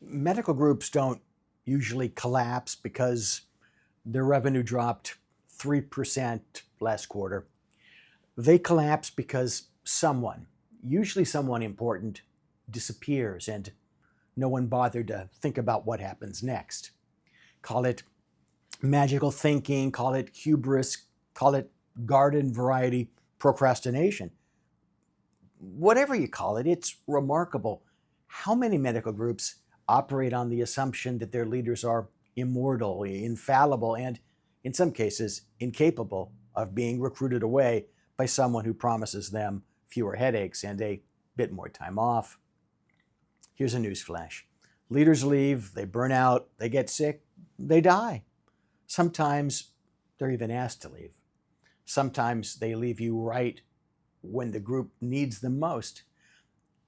Medical groups don't usually collapse because their revenue dropped 3% last quarter. They collapse because someone, usually someone important, disappears and no one bothered to think about what happens next. Call it magical thinking, call it hubris, call it garden variety procrastination. Whatever you call it, it's remarkable how many medical groups operate on the assumption that their leaders are immortal, infallible, and in some cases incapable of being recruited away by someone who promises them fewer headaches and a bit more time off. Here's a newsflash. Leaders leave, they burn out, they get sick, they die. Sometimes they're even asked to leave. Sometimes they leave you right when the group needs them most.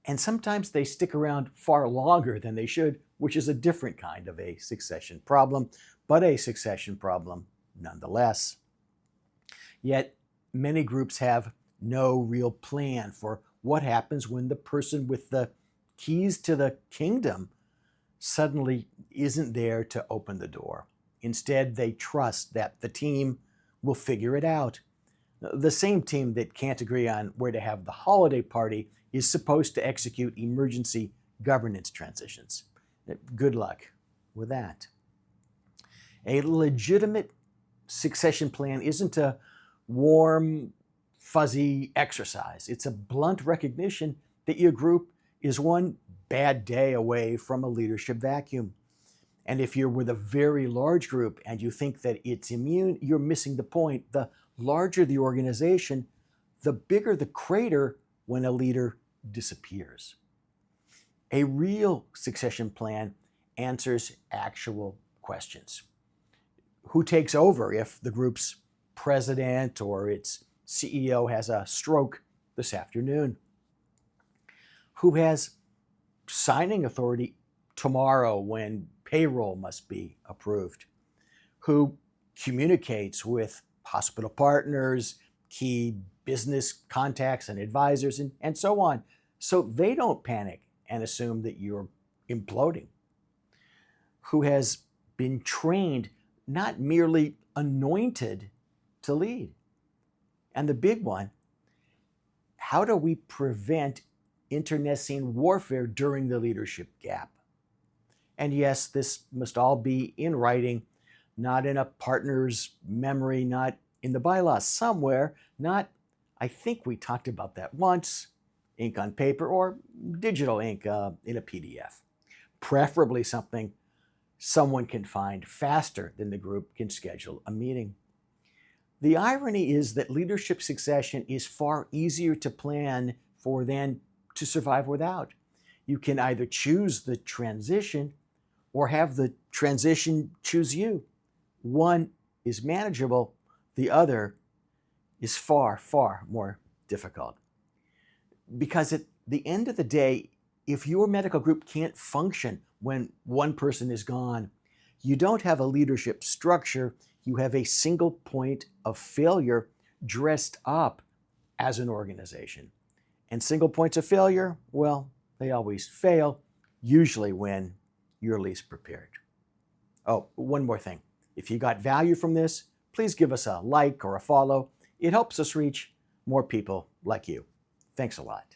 And sometimes they stick around far longer than they should, which is a different kind of a succession problem, but a succession problem nonetheless. Yet many groups have no real plan for what happens when the person with the keys to the kingdom suddenly isn't there to open the door. Instead, they trust that the team will figure it out. The same team that can't agree on where to have the holiday party is supposed to execute emergency governance transitions. Good luck with that. A legitimate succession plan isn't a warm, fuzzy exercise. It's a blunt recognition that your group is one bad day away from a leadership vacuum. And if you're with a very large group and you think that it's immune, you're missing the point. The larger the organization, the bigger the crater when a leader disappears. A real succession plan answers actual questions. Who takes over if the group's president or its CEO has a stroke this afternoon? Who has signing authority tomorrow when payroll must be approved? Who communicates with hospital partners, key business contacts and advisors, and so on, so they don't panic and assume that you're imploding? Who has been trained, not merely anointed, to lead? And the big one, how do we prevent internecine warfare during the leadership gap? And yes, this must all be in writing, not in a partner's memory, not in the bylaws somewhere, not, I think we talked about that once, ink on paper or digital ink in a PDF. Preferably something someone can find faster than the group can schedule a meeting. The irony is that leadership succession is far easier to plan for than to survive without. You can either choose the transition or have the transition choose you. One is manageable, the other is far, far more difficult. Because at the end of the day, if your medical group can't function when one person is gone, you don't have a leadership structure, you have a single point of failure dressed up as an organization. And single points of failure, well, they always fail, usually when you're least prepared. Oh, one more thing. If you got value from this, please give us a like or a follow. It helps us reach more people like you. Thanks a lot.